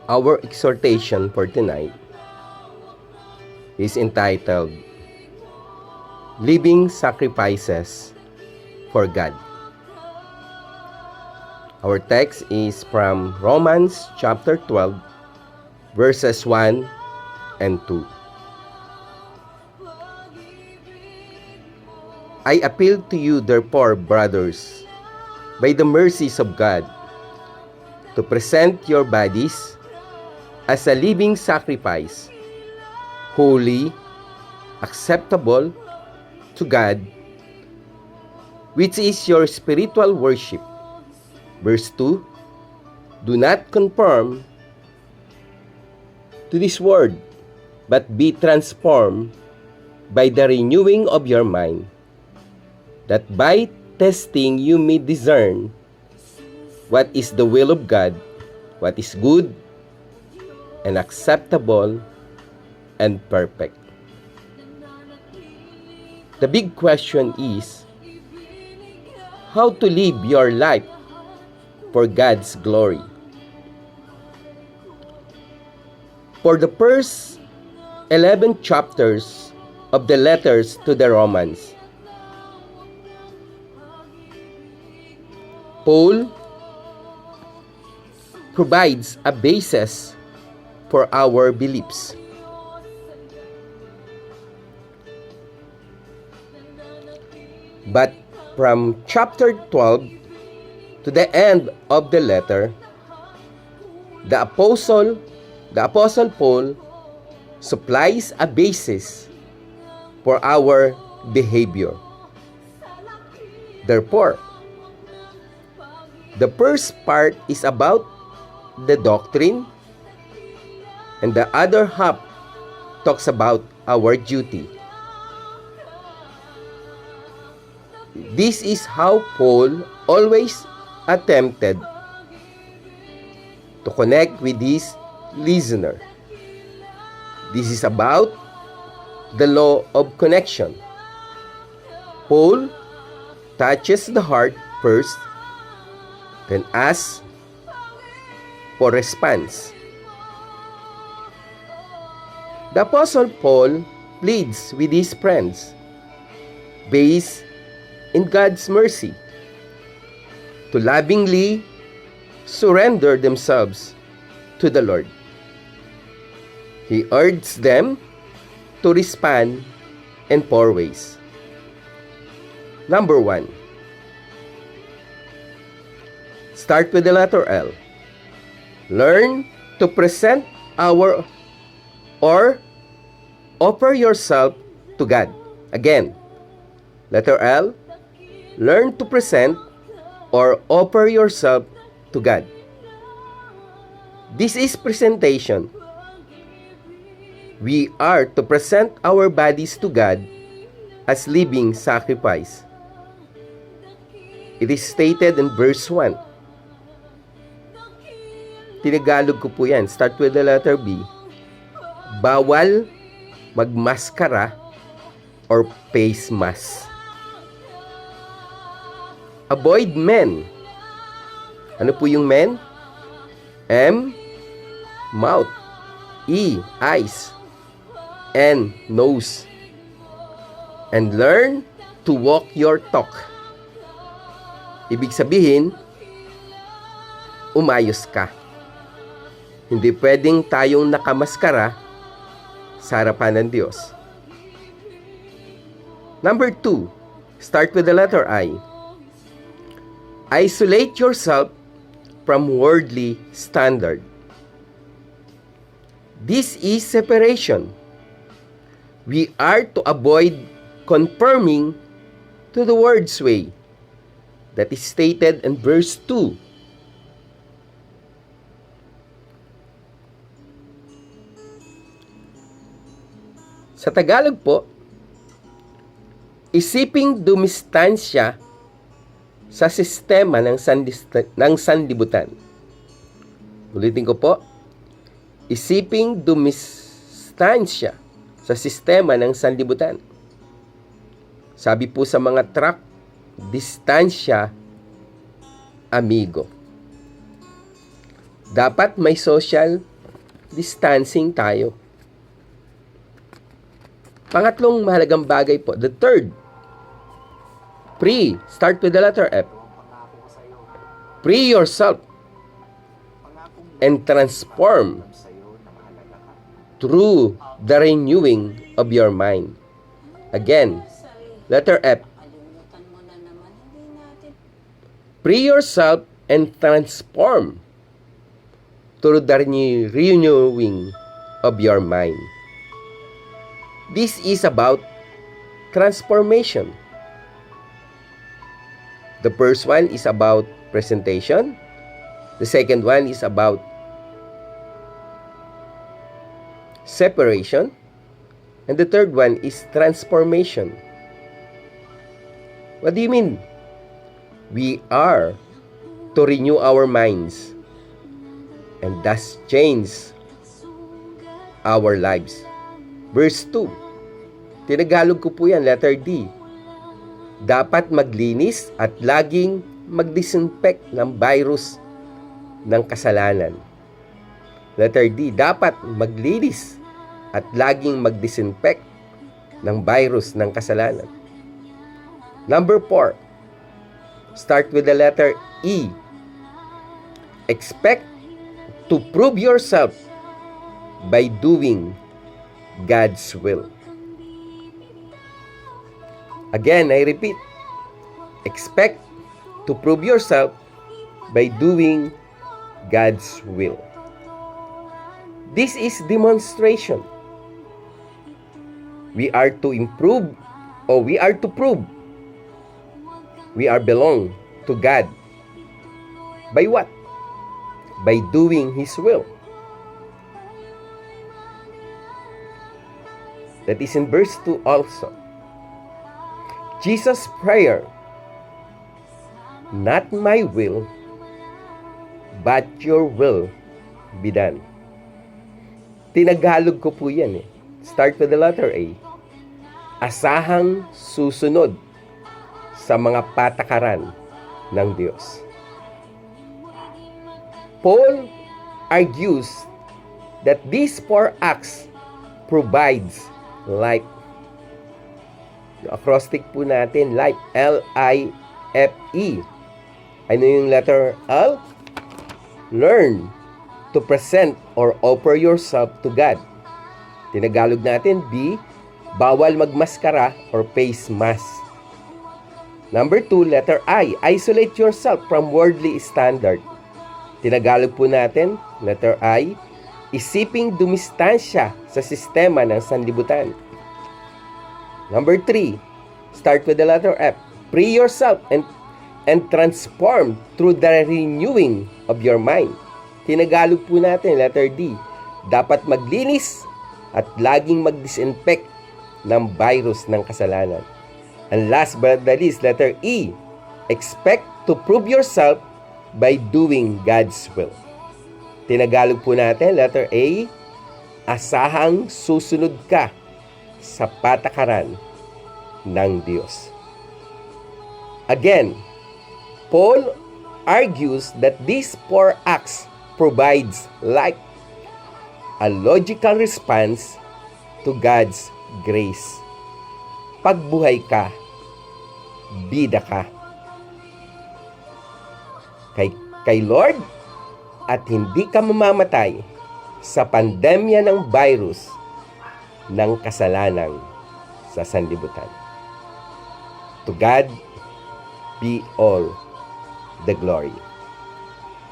Our exhortation for tonight is entitled Living Sacrifices for God. Our text is from Romans chapter 12, verses 1 and 2. I appeal to you, therefore, brothers, by the mercies of God, to present your bodies as a living sacrifice, holy, acceptable to God, which is your spiritual worship. Verse 2, do not conform to this world, but be transformed by the renewing of your mind, that by testing you may discern what is the will of God, what is good and acceptable and perfect. The big question is how to live your life for God's glory. For the first 11 chapters of the letters to the Romans, Paul provides a basis for our beliefs. But from chapter 12 to the end of the letter, the Apostle Paul supplies a basis for our behavior. Therefore, the first part is about the doctrine, and the other half talks about our duty. This is how Paul always attempted to connect with his listener. This is about the law of connection. Paul touches the heart first, then asks for response. The Apostle Paul pleads with his friends, based in God's mercy, to lovingly surrender themselves to the Lord. He urges them to respond in 4 ways. Number 1, start with the letter L. Learn to present offer yourself to God. Again, letter L, learn to present or offer yourself to God. This is presentation. We are to present our bodies to God as living sacrifice. It is stated in verse 1. Tinagalog ko po yan. Start with the letter B. Bawal magmaskara or face mask. Avoid men. Ano po yung men? M, mouth. E, eyes. N, nose. And learn to walk your talk. Ibig sabihin, umayos ka. Hindi pwedeng tayong nakamaskara sa harapan ng Diyos. Number 2, start with the letter I. Isolate yourself from worldly standard. This is separation. We are to avoid conforming to the world's way. That is stated in verse 2. Sa Tagalog po, isiping dumistansya sa sistema ng sanlibutan. Ulitin ko po, isiping dumistansya sa sistema ng sanlibutan. Sabi po sa mga truck, distansya, amigo. Dapat may social distancing tayo. Pangatlong mahalagang bagay po, the third, start with the letter F. Free yourself and transform through the renewing of your mind. Again, letter F. Free yourself and transform through the renewing of your mind. This is about transformation. The first one is about presentation. The second one is about separation. And the third one is transformation. What do you mean? We are to renew our minds and thus change our lives. Verse 2. Tinagalog ko po yan, letter D. Dapat maglinis at laging mag-disinfect ng virus ng kasalanan. Letter D. Dapat maglinis at laging mag-disinfect ng virus ng kasalanan. Number 4. Start with the letter E. Expect to prove yourself by doing God's will. Again, I repeat. Expect to prove yourself by doing God's will. This is demonstration. We are to improve, or we are to prove we are belong to God. By what? By doing His will. That is in verse 2 also. Jesus' prayer, not my will, but your will be done. Tinagalog ko po yan eh. Start with the letter A. Asahang susunod sa mga patakaran ng Diyos. Paul argues that these 4 acts provides life. Yung acrostic po natin, life, L-I-F-E. Ano yung letter L? Learn to present or offer yourself to God. Tinagalog natin, B, bawal magmaskara or face mask. Number 2, letter I, isolate yourself from worldly standard. Tinagalog po natin, letter I, isiping dumistansya sa sistema ng sanlibutan. Number 3, start with the letter F. Free yourself and transform through the renewing of your mind. Tinagalog po natin, letter D, dapat maglinis at laging mag-disinfect ng virus ng kasalanan. And last but not least, letter E, expect to prove yourself by doing God's will. Tinagalog po natin, letter A, asahang susunod ka sa patakaran ng Diyos. Again, Paul argues that these 4 acts provides like a logical response to God's grace. Pagbuhay ka, bida ka kay Lord at hindi ka mamamatay sa pandemya ng virus ng kasalanan sa sanlibutan. To God be all the glory.